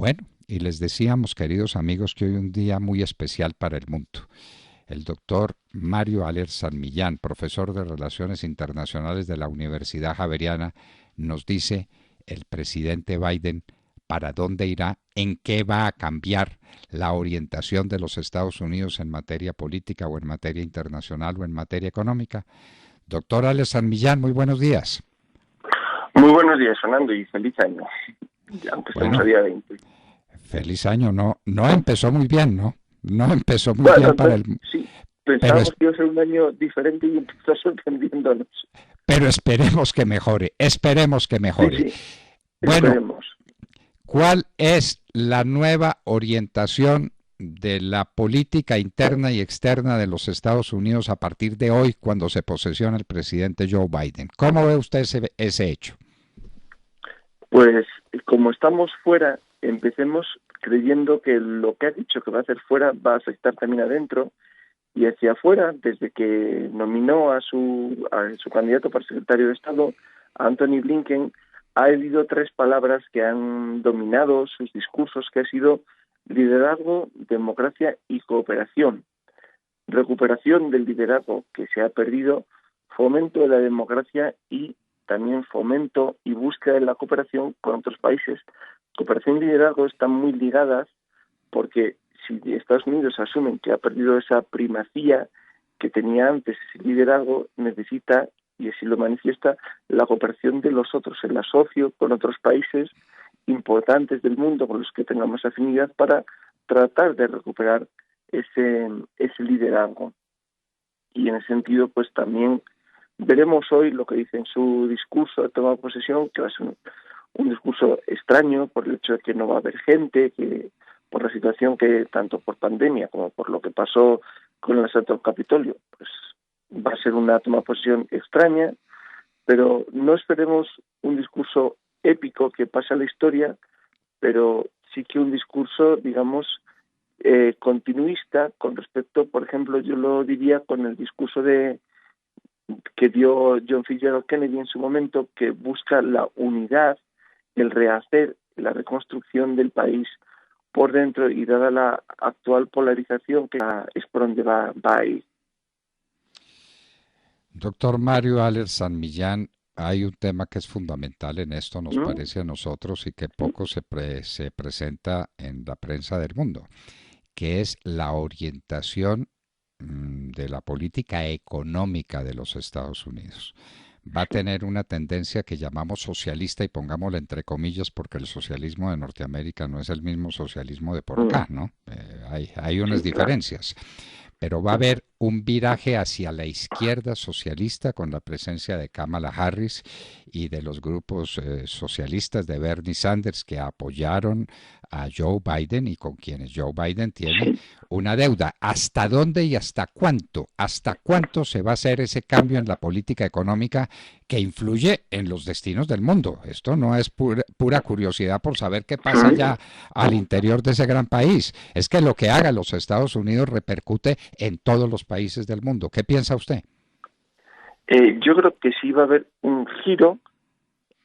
Bueno, y les decíamos, queridos amigos, que hoy es un día muy especial para el mundo. El doctor Mario Aller San Millán, profesor de Relaciones Internacionales de la Universidad Javeriana, nos dice el presidente Biden para dónde irá, en qué va a cambiar la orientación de los Estados Unidos en materia política o en materia internacional o en materia económica. Doctor Aller San Millán, muy buenos días. Muy buenos días, Fernando, y feliz año, aunque estemos a Bueno, día 20. feliz año. No empezó muy bien, ¿no? No empezó muy bien Bueno, para el... sí, Pero, pensábamos que iba a ser un año diferente y empezó sorprendiéndonos. pero esperemos que mejore, esperemos que Sí, mejore. sí, Bueno, esperemos. ¿cuál es la nueva orientación de la política interna y externa de los Estados Unidos a partir de hoy, cuando se posesiona el presidente Joe Biden? ¿Cómo ve usted ese hecho? Pues como estamos fuera, empecemos creyendo que lo que ha dicho que va a hacer fuera va a afectar también adentro y hacia afuera, desde que nominó a su candidato para secretario de Estado, a Anthony Blinken, ha habido tres palabras que han dominado sus discursos, que ha sido liderazgo, democracia y cooperación. Recuperación del liderazgo que se ha perdido, fomento de la democracia y también fomento y búsqueda de la cooperación con otros países. Cooperación y liderazgo están muy ligadas porque si Estados Unidos asumen que ha perdido esa primacía que tenía antes, ese liderazgo, necesita, y así lo manifiesta, la cooperación de los otros, el asocio con otros países importantes del mundo con los que tengamos afinidad para tratar de recuperar ese liderazgo. Y en ese sentido, pues también veremos hoy lo que dice en su discurso de toma de posesión, que va a ser un discurso extraño por el hecho de que no va a haber gente, que por la situación que, tanto por pandemia como por lo que pasó con el asalto al Capitolio, pues va a ser una toma de posesión extraña, pero no esperemos un discurso épico que pase a la historia, pero sí que un discurso, digamos, continuista con respecto, por ejemplo, yo lo diría con el discurso que dio John Fitzgerald Kennedy en su momento, que busca la unidad, el rehacer, la reconstrucción del país por dentro y dada la actual polarización que es por donde va a ir. Doctor Mario Aller San Millán, hay un tema que es fundamental en esto, nos ¿Mm? parece a nosotros, y que ¿Mm? poco se presenta en la prensa del mundo, que es la orientación de la política económica de los Estados Unidos. Va a tener una tendencia que llamamos socialista y pongámosla entre comillas porque el socialismo de Norteamérica no es el mismo socialismo de por ¿Mm? acá, ¿no? Hay unas Sí, claro. diferencias, pero va a haber un viraje hacia la izquierda socialista con la presencia de Kamala Harris y de los grupos socialistas de Bernie Sanders que apoyaron a Joe Biden y con quienes Joe Biden tiene Sí. una deuda. ¿Hasta dónde y hasta cuánto? ¿Hasta cuánto se va a hacer ese cambio en la política económica que influye en los destinos del mundo? Esto no es pura curiosidad por saber qué pasa ¿Mm? ya al interior de ese gran país. Es que lo que haga los Estados Unidos repercute en todos los países del mundo. ¿Qué piensa usted? Yo creo que sí va a haber un giro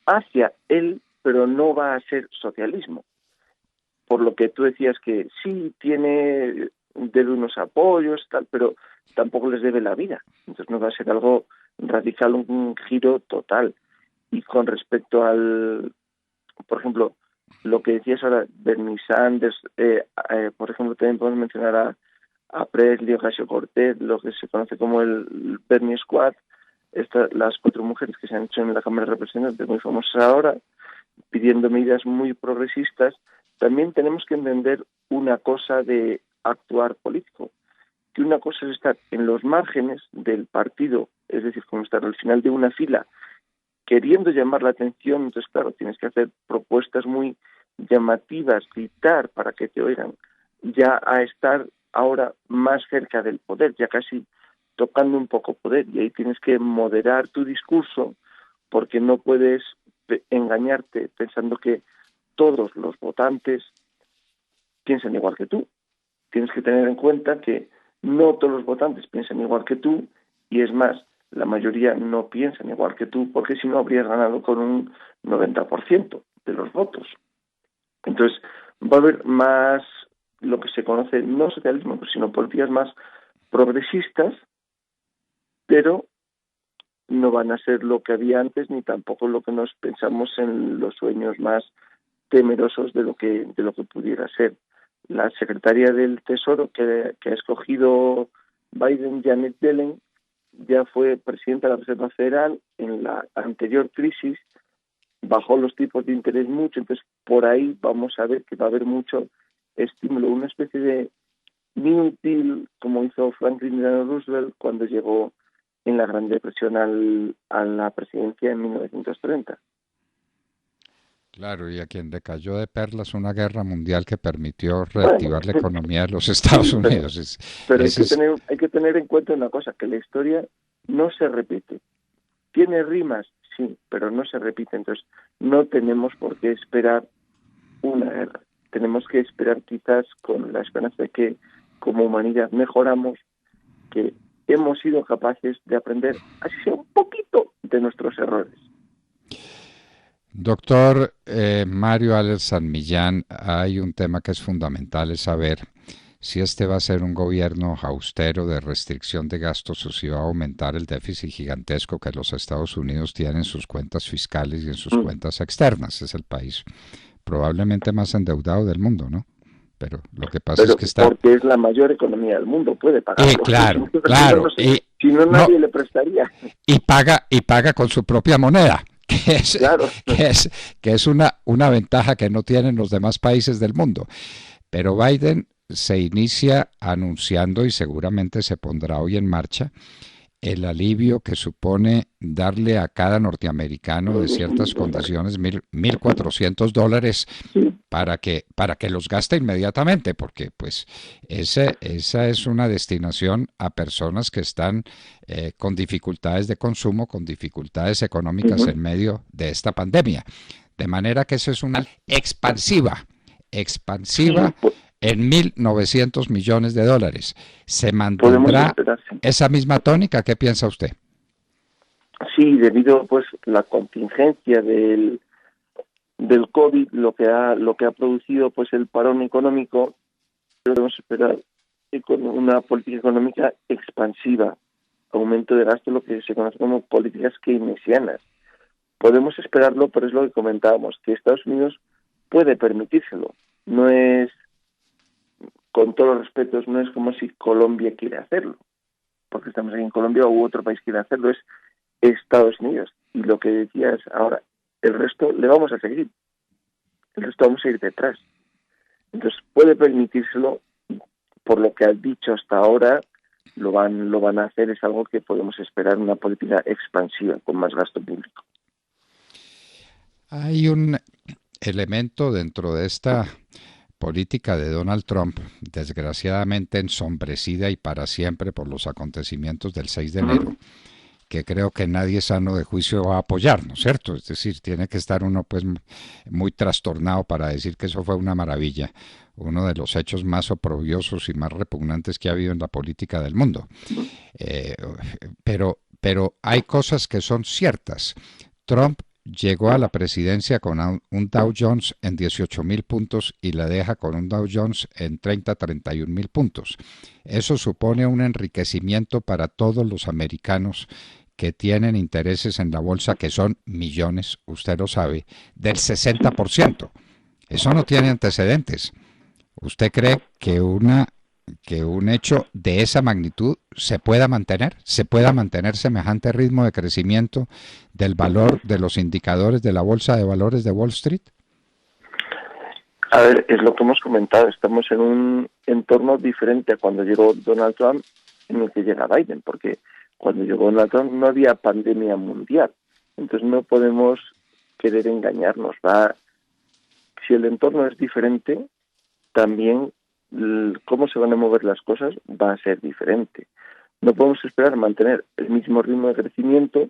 hacia él, pero no va a ser socialismo. Por lo que tú decías que sí debe unos apoyos, tal, pero tampoco les debe la vida. Entonces no va a ser algo radical, un giro total. Y con respecto por ejemplo, lo que decías ahora, Bernie Sanders, por ejemplo, también podemos mencionar a Presley, Ocasio-Cortez, lo que se conoce como el Bernie Squad, las cuatro mujeres que se han hecho en la Cámara de Representantes, muy famosas ahora, pidiendo medidas muy progresistas. También tenemos que entender una cosa de actuar político, que una cosa es estar en los márgenes del partido, es decir, como estar al final de una fila, queriendo llamar la atención. Entonces, claro, tienes que hacer propuestas muy llamativas, gritar para que te oigan, ya a estar ahora más cerca del poder, ya casi tocando un poco poder, y ahí tienes que moderar tu discurso porque no puedes engañarte pensando que todos los votantes piensan igual que tú. Tienes que tener en cuenta que no todos los votantes piensan igual que tú, y es más, la mayoría no piensan igual que tú, porque si no habrías ganado con un 90% de los votos. Entonces, va a haber más lo que se conoce, no socialismo, sino políticas más progresistas, pero no van a ser lo que había antes ni tampoco lo que nos pensamos en los sueños más temerosos de lo que pudiera ser. La secretaria del Tesoro que ha escogido Biden, Janet Yellen, ya fue presidenta de la Reserva Federal en la anterior crisis, bajó los tipos de interés mucho, entonces por ahí vamos a ver que va a haber mucho estímulo, una especie de New Deal como hizo Franklin Delano Roosevelt cuando llegó en la Gran Depresión a la presidencia en 1930. Claro, y a quien le cayó de perlas una guerra mundial que permitió Bueno, reactivar la economía de los Estados sí, Unidos. pero Ese es, hay que tener en cuenta una cosa, que la historia no se repite. ¿Tiene rimas? Sí, pero no se repite. Entonces, no tenemos por qué esperar una guerra. Tenemos que esperar quizás con la esperanza de que como humanidad mejoramos, que hemos sido capaces de aprender, así sea un poquito, de nuestros errores. Doctor Mario Aller San Millán, hay un tema que es fundamental, es saber si este va a ser un gobierno austero de restricción de gastos o si va a aumentar el déficit gigantesco que los Estados Unidos tienen en sus cuentas fiscales y en sus Mm. cuentas externas. Es el país probablemente más endeudado del mundo, ¿no? Pero lo que pasa es Pero que está... porque es la mayor economía del mundo, puede pagarlo. claro, Si no, claro. si no, No, nadie le prestaría. y paga con su propia moneda, que es, Claro. que es, que es una ventaja que no tienen los demás países del mundo. Pero Biden se inicia anunciando y seguramente se pondrá hoy en marcha el alivio que supone darle a cada norteamericano de ciertas condiciones $1,400 Sí. para que los gaste inmediatamente, porque pues esa es una destinación a personas que están con dificultades de consumo, con dificultades económicas Uh-huh. en medio de esta pandemia. De manera que eso es una expansiva, Sí, expansiva en $1,900 millones. ¿Se podemos mantendrá esperar, sí. esa misma tónica? ¿Qué piensa usted? Sí, debido pues la contingencia del COVID, lo que ha producido pues el parón económico, podemos esperar con una política económica expansiva, aumento de gasto, lo que se conoce como políticas keynesianas. Podemos esperarlo, pero es lo que comentábamos, que Estados Unidos puede permitírselo. No es, con todos los respetos, no es como si Colombia quiere hacerlo, porque estamos aquí en Colombia u otro país quiere hacerlo, es Estados Unidos. Y lo que decías ahora, el resto le vamos a seguir, el resto vamos a ir detrás. Entonces puede permitírselo, por lo que has dicho hasta ahora, lo van a hacer, es algo que podemos esperar, una política expansiva con más gasto público. Hay un elemento dentro de esta política de Donald Trump, desgraciadamente ensombrecida y para siempre por los acontecimientos del 6 de enero, que creo que nadie sano de juicio va a apoyar, ¿no es cierto? Es decir, tiene que estar uno pues muy trastornado para decir que eso fue una maravilla, uno de los hechos más oprobiosos y más repugnantes que ha habido en la política del mundo. Eh, pero hay cosas que son ciertas. Trump llegó a la presidencia con un Dow Jones en 18,000 puntos y la deja con un Dow Jones en 31,000 puntos. Eso supone un enriquecimiento para todos los americanos que tienen intereses en la bolsa, que son millones, usted lo sabe, del 60%. Eso no tiene antecedentes. ¿Usted cree que un hecho de esa magnitud se pueda mantener? ¿Se pueda mantener semejante ritmo de crecimiento del valor de los indicadores de la Bolsa de Valores de Wall Street? A ver, es lo que hemos comentado, estamos en un entorno diferente a cuando llegó Donald Trump en el que llega Biden, porque cuando llegó Donald Trump no había pandemia mundial, entonces no podemos querer engañarnos. Si el entorno es diferente, también cómo se van a mover las cosas va a ser diferente. No podemos esperar mantener el mismo ritmo de crecimiento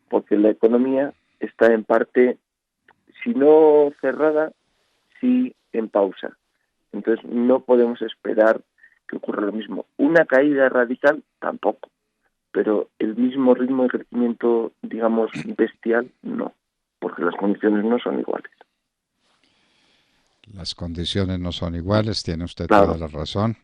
porque la economía está en parte, si no cerrada, sí en pausa. Entonces no podemos esperar que ocurra lo mismo. Una caída radical tampoco, pero el mismo ritmo de crecimiento, digamos, bestial, no, porque las condiciones no son iguales. Las condiciones no son iguales, tiene usted toda Claro. la razón,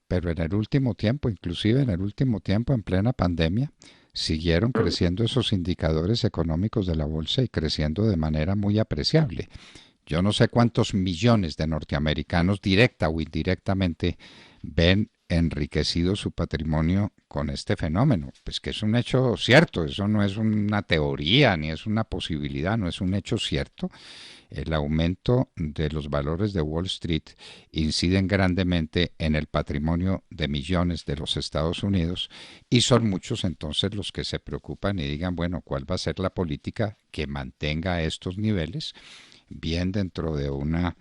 pero en el último tiempo, inclusive en el último tiempo, en plena pandemia, siguieron creciendo esos indicadores económicos de la bolsa y creciendo de manera muy apreciable. Yo no sé cuántos millones de norteamericanos, directa o indirectamente, ven enriquecido su patrimonio con este fenómeno. Pues que es un hecho cierto, eso no es una teoría ni es una posibilidad, no es un hecho cierto. El aumento de los valores de Wall Street inciden grandemente en el patrimonio de millones de los Estados Unidos y son muchos entonces los que se preocupan y digan, bueno, ¿cuál va a ser la política que mantenga estos niveles? Bien dentro de una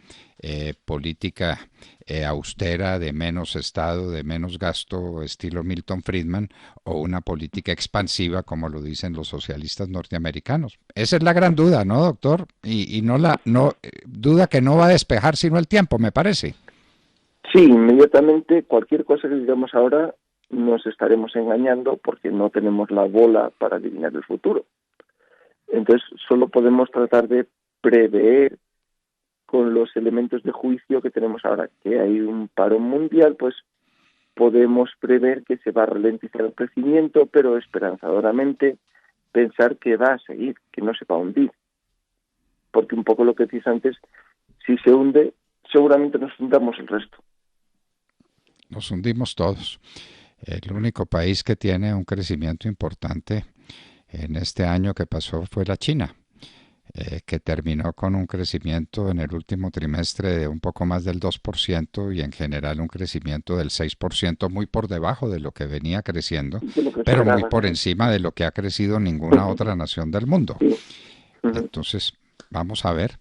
política austera de menos Estado, de menos gasto, estilo Milton Friedman, o una política expansiva, como lo dicen los socialistas norteamericanos. Esa es la gran duda, ¿no, doctor? Y no la duda que no va a despejar sino el tiempo, me parece. Sí, inmediatamente cualquier cosa que digamos ahora nos estaremos engañando porque no tenemos la bola para adivinar el futuro. Entonces solo podemos tratar de prever con los elementos de juicio que tenemos ahora, que hay un paro mundial, pues podemos prever que se va a ralentizar el crecimiento, pero esperanzadoramente pensar que va a seguir, que no se va a hundir. Porque un poco lo que decís antes, si se hunde, seguramente nos hundamos el resto. Nos hundimos todos. El único país que tiene un crecimiento importante en este año que pasó fue la China, que terminó con un crecimiento en el último trimestre de un poco más del 2% y en general un crecimiento del 6%, muy por debajo de lo que venía creciendo, De lo que pero muy esperaba, por sí. encima de lo que ha crecido ninguna otra nación del mundo. Sí. Uh-huh. Entonces, vamos a ver,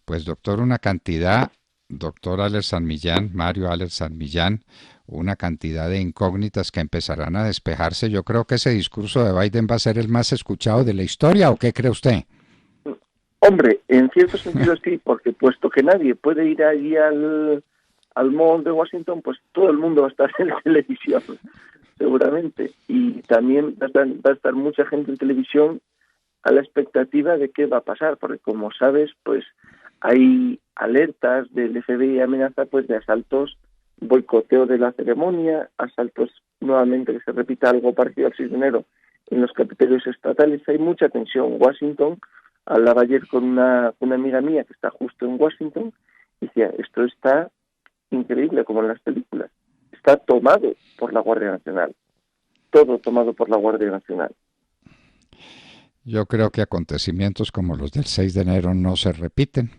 pues doctor, una cantidad, doctor Aller San Millán, Mario Aller San Millán, una cantidad de incógnitas que empezarán a despejarse. Yo creo que ese discurso de Biden va a ser el más escuchado de la historia, ¿o qué cree usted? Hombre, en cierto sentido sí, porque puesto que nadie puede ir allí al mall de Washington, pues todo el mundo va a estar en la televisión, seguramente. Y también va a estar mucha gente en televisión a la expectativa de qué va a pasar, porque como sabes, pues hay alertas del FBI y amenaza pues de asaltos, boicoteo de la ceremonia, asaltos nuevamente que se repita algo parecido al 6 de enero en los capitolios estatales. Hay mucha tensión. Washington, hablaba ayer con una amiga mía que está justo en Washington, y decía, esto está increíble como en las películas, está tomado por la Guardia Nacional, todo tomado por la Guardia Nacional. Yo creo que acontecimientos como los del 6 de enero no se repiten.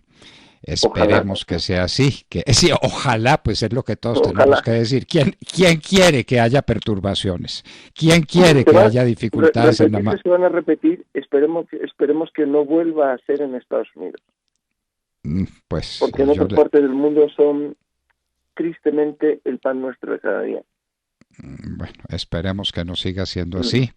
Ojalá, Esperemos que sea así, que sí, ojalá, pues es lo que todos tenemos ojalá. que decir. ¿Quién quiere que haya perturbaciones? ¿Quién quiere que haya dificultades en la Repetirse se van a repetir, esperemos que no vuelva a ser en Estados Unidos, Pues porque en yo otras partes del mundo son tristemente el pan nuestro de cada día. bueno, esperemos que no siga siendo Mm. así.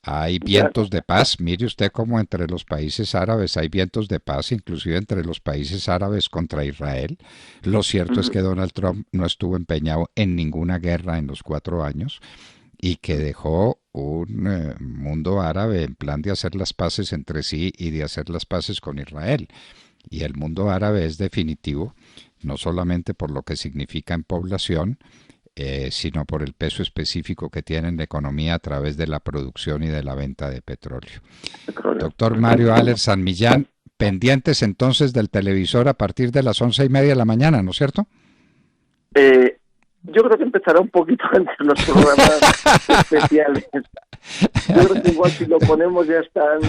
Hay Ya. vientos de paz. Mire usted cómo entre los países árabes hay vientos de paz, inclusive entre los países árabes contra Israel. Lo cierto es Ujú. que Donald Trump no estuvo empeñado en ninguna guerra en los 4 años y que dejó un mundo árabe en plan de hacer las paces entre sí y de hacer las paces con Israel. Y el mundo árabe es definitivo, no solamente por lo que significa en población, sino por el peso específico que tiene en la economía a través de la producción y de la venta de petróleo. Petróleo. Doctor Mario Aller San Millán, pendientes entonces del televisor a partir de las 11:30 de la mañana, ¿no es cierto? Yo creo que empezará un poquito antes los programas especiales. Yo creo que igual si lo ponemos ya están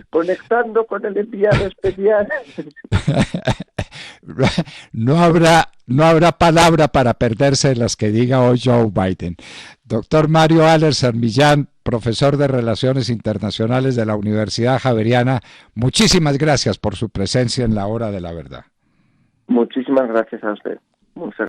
conectando con el enviado especial. No habrá palabra para perderse en las que diga hoy Joe Biden. Doctor Mario Aller San Millán, profesor de Relaciones Internacionales de la Universidad Javeriana, muchísimas gracias por su presencia en la Hora de la Verdad. Muchísimas gracias a usted. Muchas